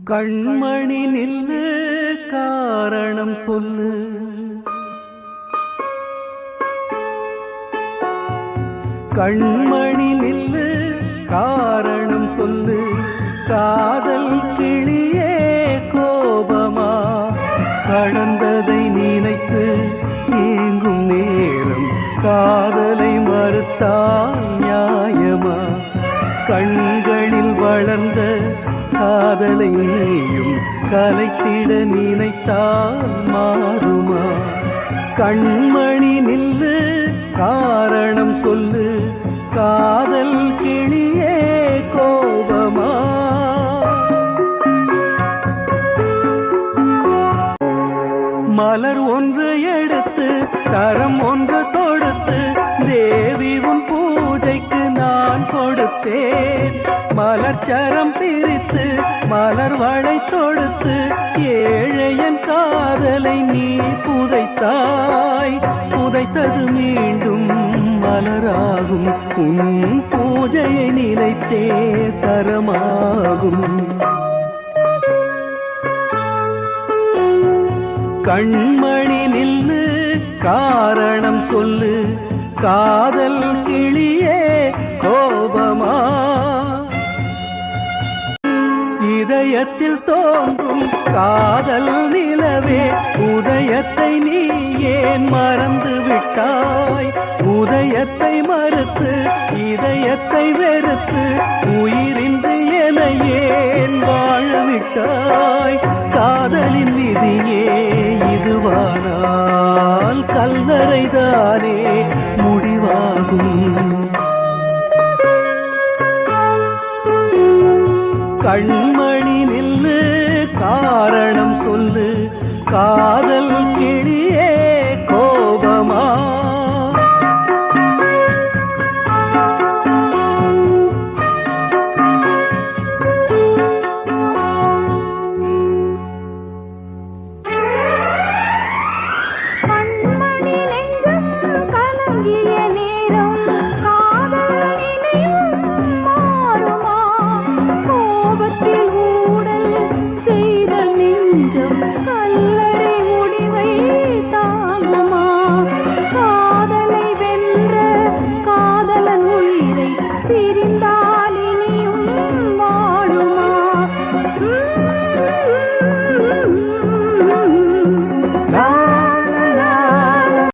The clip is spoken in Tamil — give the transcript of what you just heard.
கண்மணி நில்லு காரணம் சொல்லு, கண்மணி நில்லு காரணம் சொல்லு. காதல் கிளியே கோபமா, கடந்ததை நினைத்து நீங்கும் நேரம் காதலை மறுத்தால் நியாயமா? கண்களில் வளர்ந்த காதலை நீயும் கலைத்திட நினைத்தால் மாறுமா? கண்மணி நில்லு காரணம் சொல்லு, காதல் கிளியே கோபமா? மலர் ஒன்று எடுத்து தரம் ஒன்று தொடுத்து தேவி உன் பூஜைக்கு நான் கொடுத்தேன். மலர்ச்சரம் பிரித்து மலர் வளை தொடுத்து ஏழையன் காதலை நீ புதைத்தாய். புதைத்தது மீண்டும் மலராகும், உன் பூஜையை நினைத்தே சரமாகும். கண்மணி நில்லு காரணம் சொல்லு, காதல் கிளியே கோபமா? இதயத்தில் தோன்றும் காதல் நிலவே, உதயத்தை நீ ஏன் மறந்து விட்டாய்? உதயத்தை மறுத்து இதயத்தை வெறுத்து உயிரின்றி என ஏன் வாழ விட்டாய்? காதலின் விதியே இதுவானால் கல்லறைதானே முடிவாகும். கண்மணி நில்லு காரணம் சொல்லு, காதல்